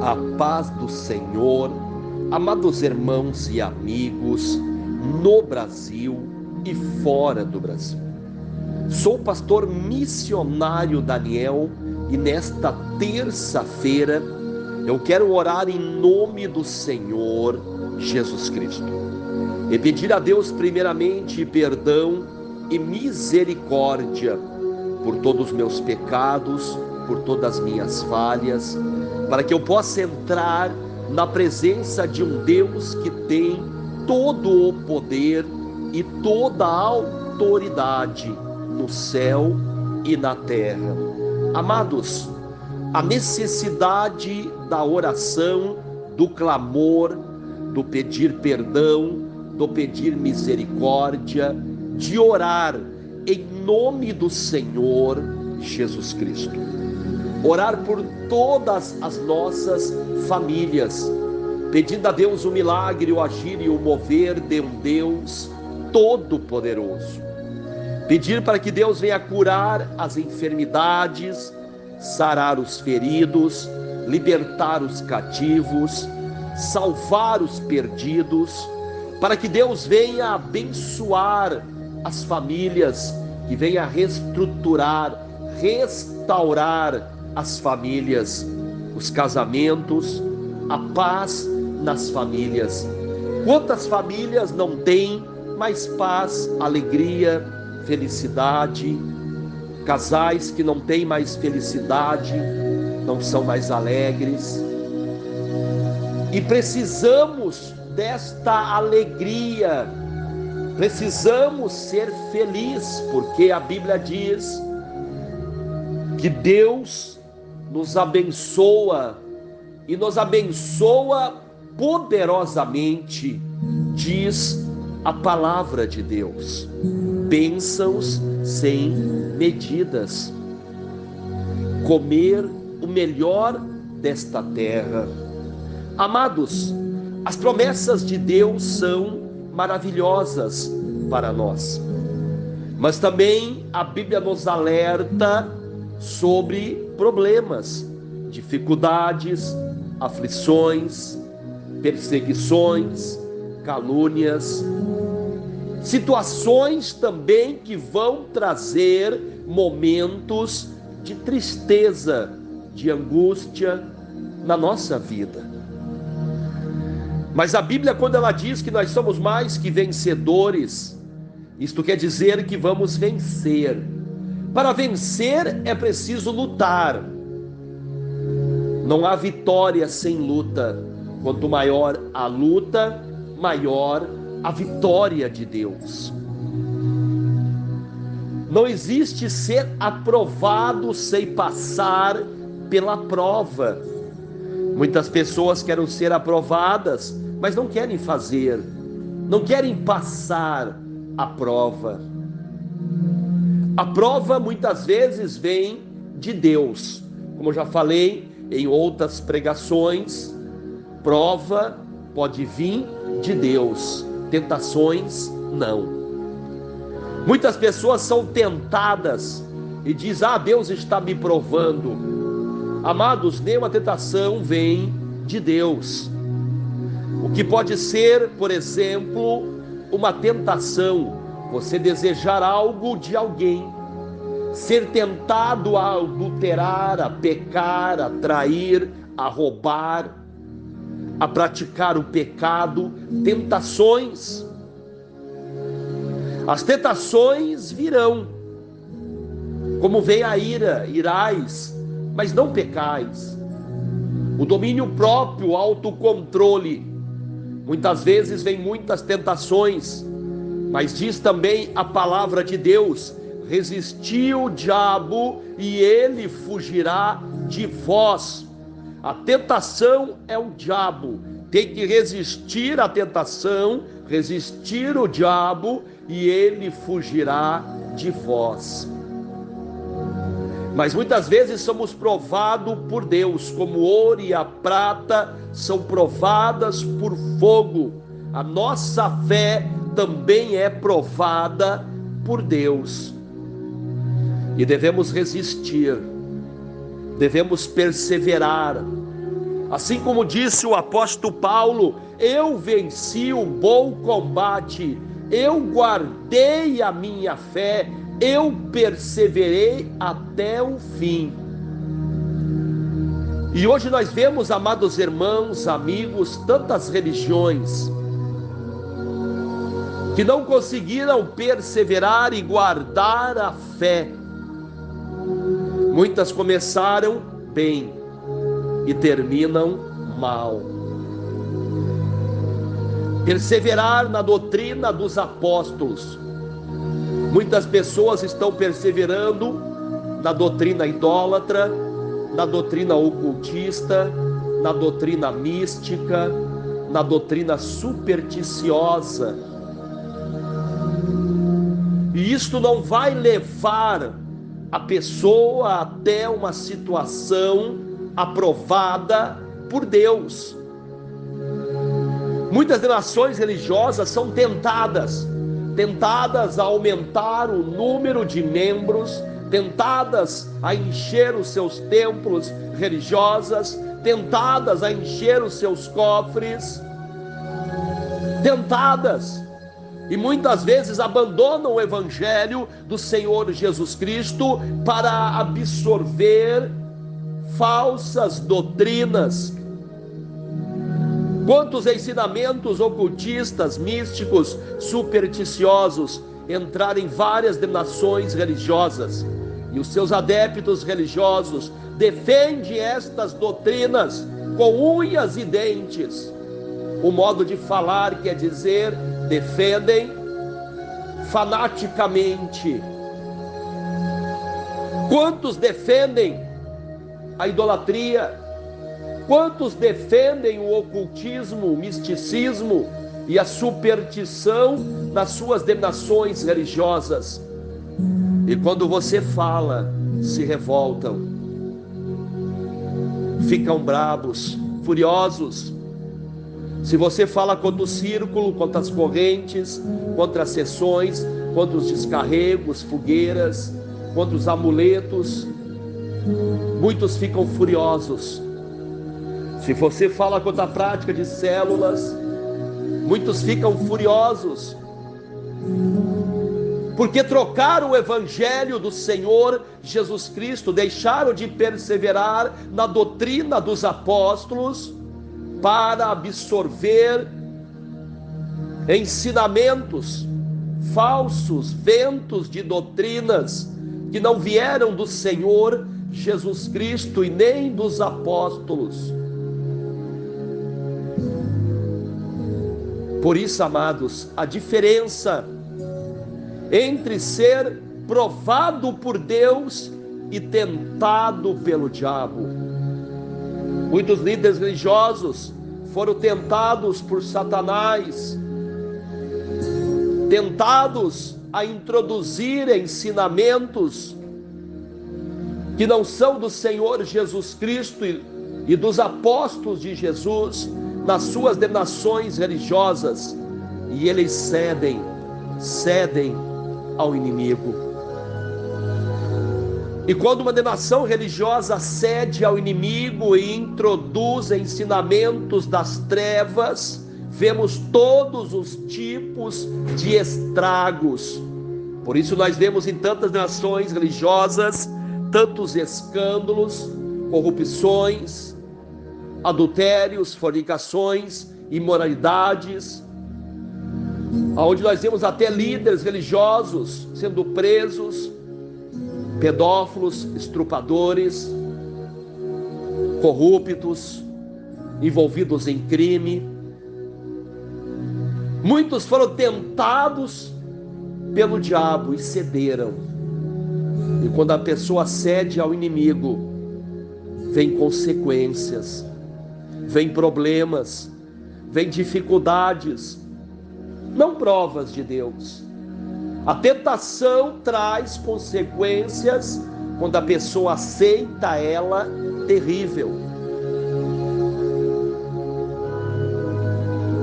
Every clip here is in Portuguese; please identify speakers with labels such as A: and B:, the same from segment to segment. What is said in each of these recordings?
A: A paz do Senhor, amados irmãos e amigos, no Brasil e fora do Brasil. Sou o pastor missionário Daniel e nesta terça-feira eu quero orar em nome do Senhor Jesus Cristo e pedir a Deus primeiramente perdão e misericórdia por todos os meus pecados, por todas as minhas falhas, para que eu possa entrar na presença de um Deus que tem todo o poder e toda a autoridade no céu e na terra. Amados, a necessidade da oração, do clamor, do pedir perdão, do pedir misericórdia, de orar em nome do Senhor Jesus Cristo. Orar por todas as nossas famílias, pedindo a Deus o milagre, o agir e o mover de um Deus todo-poderoso. Pedir para que Deus venha curar as enfermidades, sarar os feridos, libertar os cativos, salvar os perdidos, para que Deus venha abençoar as famílias, que venha reestruturar, restaurar as famílias, os casamentos, a paz nas famílias. Quantas famílias não têm mais paz, alegria, felicidade? Casais que não têm mais felicidade, não são mais alegres. E precisamos desta alegria, precisamos ser felizes, porque a Bíblia diz que Deus nos abençoa e nos abençoa poderosamente, diz a palavra de Deus. Bênçãos sem medidas. Comer o melhor desta terra. Amados, as promessas de Deus são maravilhosas para nós, mas também a Bíblia nos alerta sobre problemas, dificuldades, aflições, perseguições, calúnias, situações também que vão trazer momentos de tristeza, de angústia na nossa vida. Mas a Bíblia, quando ela diz que nós somos mais que vencedores, isto quer dizer que vamos vencer. Para vencer é preciso lutar. Não há vitória sem luta. Quanto maior a luta, maior a vitória de Deus. Não existe ser aprovado sem passar pela prova. Muitas pessoas querem ser aprovadas, mas não querem fazer, não querem passar a prova. A prova muitas vezes vem de Deus, como eu já falei em outras pregações. Prova pode vir de Deus, tentações não. Muitas pessoas são tentadas e dizem: Deus está me provando. Amados, nenhuma tentação vem de Deus. O que pode ser, por exemplo, uma tentação, você desejar algo de alguém, ser tentado a adulterar, a pecar, a trair, a roubar, a praticar o pecado, tentações. As tentações virão, como vem a ira, irais, mas não pecais. O domínio próprio, o autocontrole. Muitas vezes vem muitas tentações, mas diz também a palavra de Deus: resisti o diabo e ele fugirá de vós. A tentação é o diabo, tem que resistir à tentação, resistir o diabo e ele fugirá de vós. Mas muitas vezes somos provados por Deus, como o ouro e a prata são provadas por fogo. A nossa fé também é provada por Deus. E devemos resistir, devemos perseverar, Assim como disse o apóstolo Paulo: eu venci o bom combate, eu guardei a minha fé, eu perseverei até o fim. E hoje nós vemos, amados irmãos, amigos, tantas religiões que não conseguiram perseverar e guardar a fé. Muitas começaram bem e terminam mal. Perseverar na doutrina dos apóstolos. Muitas pessoas estão perseverando na doutrina idólatra, na doutrina ocultista, na doutrina mística, na doutrina supersticiosa. E isto não vai levar a pessoa até uma situação aprovada por Deus. Muitas denominações religiosas são tentadas a aumentar o número de membros, tentadas a encher os seus templos religiosos, tentadas a encher os seus cofres, e muitas vezes abandonam o evangelho do Senhor Jesus Cristo para absorver falsas doutrinas. Quantos ensinamentos ocultistas, místicos, supersticiosos entraram em várias denominações religiosas, e os seus adeptos religiosos defendem estas doutrinas com unhas e dentes. O modo de falar quer dizer, defendem fanaticamente. Quantos defendem a idolatria? Quantos defendem o ocultismo, o misticismo e a superstição nas suas denominações religiosas? E quando você fala, se revoltam, ficam bravos, furiosos. Se você fala contra o círculo, contra as correntes, contra as sessões, contra os descarregos, fogueiras, contra os amuletos, muitos ficam furiosos. Se você fala contra a prática de células, muitos ficam furiosos, porque trocaram o evangelho do Senhor Jesus Cristo, deixaram de perseverar na doutrina dos apóstolos para absorver ensinamentos falsos, ventos de doutrinas que não vieram do Senhor Jesus Cristo e nem dos apóstolos. Por isso, amados, a diferença entre ser provado por Deus e tentado pelo diabo. Muitos líderes religiosos foram tentados por Satanás, tentados a introduzir ensinamentos que não são do Senhor Jesus Cristo e dos apóstolos de Jesus nas suas denominações religiosas, e eles cedem ao inimigo. E quando uma denominação religiosa cede ao inimigo e introduz ensinamentos das trevas, vemos todos os tipos de estragos. Por isso nós vemos em tantas denominações religiosas tantos escândalos, corrupções, adultérios, fornicações, imoralidades, onde nós vemos até líderes religiosos sendo presos, pedófilos, estrupadores, corruptos, envolvidos em crime. Muitos foram tentados pelo diabo e cederam. E quando a pessoa cede ao inimigo, vem consequências, vem problemas, vem dificuldades, não provas de Deus. A tentação traz consequências quando a pessoa aceita ela, terrível.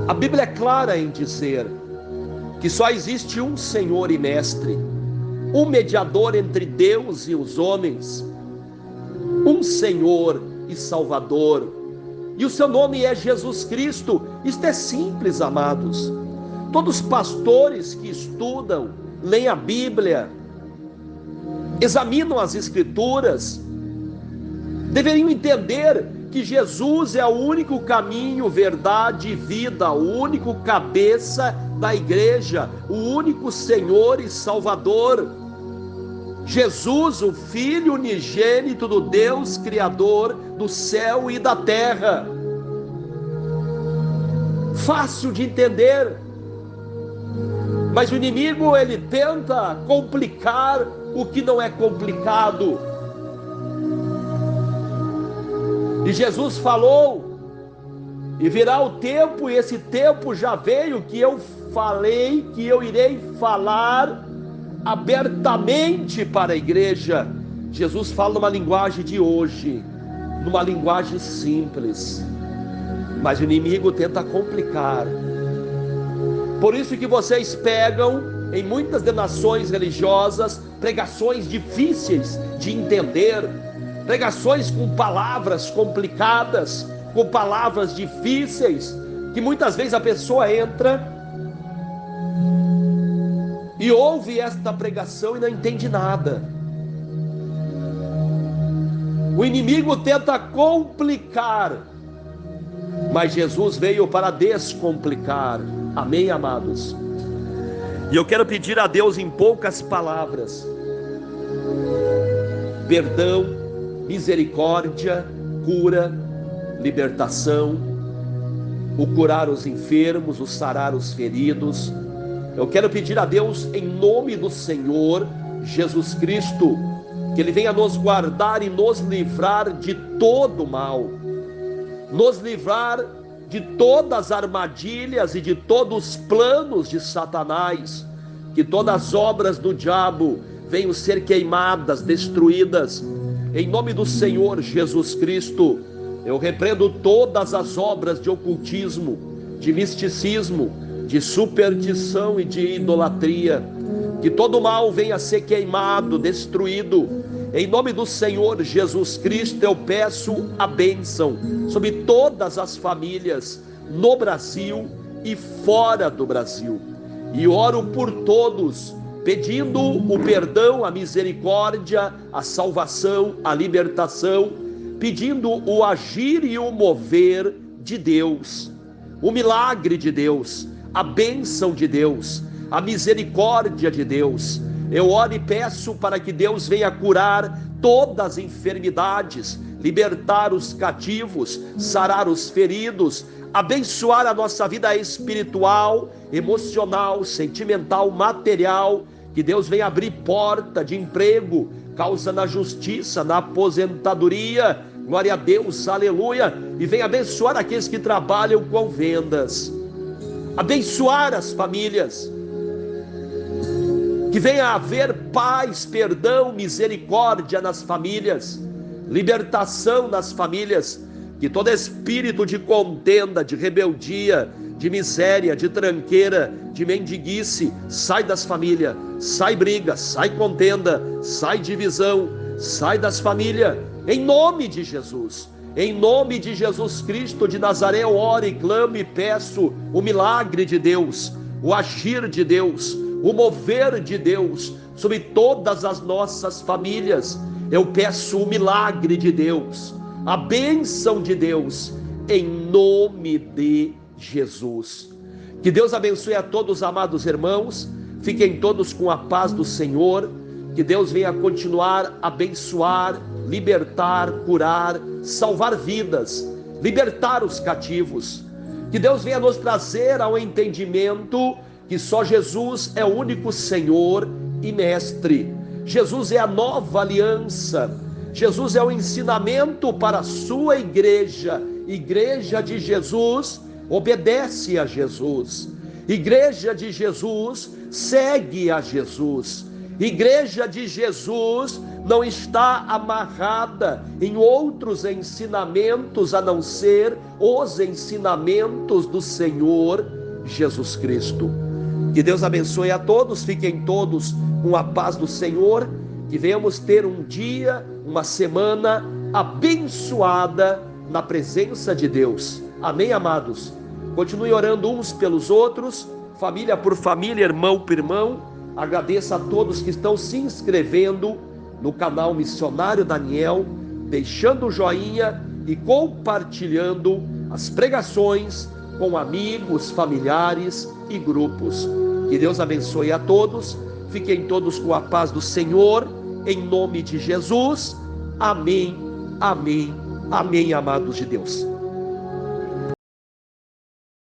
A: A Bíblia é clara em dizer que só existe um Senhor e Mestre, um mediador entre Deus e os homens, um Senhor e Salvador, e o seu nome é Jesus Cristo. Isto é simples, amados. Todos os pastores que estudam, leem a Bíblia, examinam as Escrituras, deveriam entender que Jesus é o único caminho, verdade e vida, o único cabeça da igreja, o único Senhor e Salvador. Jesus, o Filho unigênito do Deus Criador do céu e da terra. Fácil de entender, mas o inimigo, ele tenta complicar o que não é complicado. E Jesus falou, e virá o tempo, e esse tempo já veio, que eu falei, que eu irei falar abertamente para a igreja. Jesus fala numa linguagem de hoje, numa linguagem simples, mas o inimigo tenta complicar. Por isso que vocês pegam em muitas denominações religiosas pregações difíceis de entender, pregações com palavras complicadas, com palavras difíceis, que muitas vezes a pessoa entra e ouve esta pregação e não entende nada. O inimigo tenta complicar, mas Jesus veio para descomplicar. Amém, amados? E eu quero pedir a Deus em poucas palavras: perdão, misericórdia, cura, libertação, o curar os enfermos, o sarar os feridos. Eu quero pedir a Deus em nome do Senhor Jesus Cristo, que Ele venha nos guardar e nos livrar de todo mal, nos livrar de todas as armadilhas e de todos os planos de Satanás, que todas as obras do diabo venham ser queimadas, destruídas, em nome do Senhor Jesus Cristo. Eu repreendo todas as obras de ocultismo, de misticismo, de superstição e de idolatria, que todo mal venha a ser queimado, destruído, em nome do Senhor Jesus Cristo. Eu peço a bênção sobre todas as famílias no Brasil e fora do Brasil, e oro por todos, pedindo o perdão, a misericórdia, a salvação, a libertação, pedindo o agir e o mover de Deus, o milagre de Deus, a bênção de Deus, a misericórdia de Deus. Eu oro e peço para que Deus venha curar todas as enfermidades, libertar os cativos, sarar os feridos, abençoar a nossa vida espiritual, emocional, sentimental, material. Que Deus venha abrir porta de emprego, causa na justiça, na aposentadoria, glória a Deus, aleluia, e venha abençoar aqueles que trabalham com vendas, abençoar as famílias, que venha haver paz, perdão, misericórdia nas famílias, libertação nas famílias, que todo espírito de contenda, de rebeldia, de miséria, de tranqueira, de mendiguice, sai das famílias, sai briga, sai contenda, sai divisão, sai das famílias, em nome de Jesus. Em nome de Jesus Cristo de Nazaré, eu oro e clamo e peço o milagre de Deus, o agir de Deus, o mover de Deus sobre todas as nossas famílias. Eu peço o milagre de Deus, a bênção de Deus, em nome de Jesus. Que Deus abençoe a todos, amados irmãos. Fiquem todos com a paz do Senhor. Que Deus venha continuar a abençoar, libertar, curar, salvar vidas, libertar os cativos. Que Deus venha nos trazer ao entendimento que só Jesus é o único Senhor e Mestre. Jesus é a nova aliança. Jesus é o ensinamento para a sua igreja. Igreja de Jesus obedece a Jesus. Igreja de Jesus segue a Jesus. Igreja de Jesus não está amarrada em outros ensinamentos a não ser os ensinamentos do Senhor Jesus Cristo. Que Deus abençoe a todos, fiquem todos com a paz do Senhor, que venhamos ter um dia, uma semana abençoada, na presença de Deus. Amém, amados? Continue orando uns pelos outros, família por família, irmão por irmão. Agradeço a todos que estão se inscrevendo no canal Missionário Daniel, deixando o joinha e compartilhando as pregações com amigos, familiares e grupos. Que Deus abençoe a todos. Fiquem todos com a paz do Senhor, em nome de Jesus. Amém, amém, amém, amados de Deus.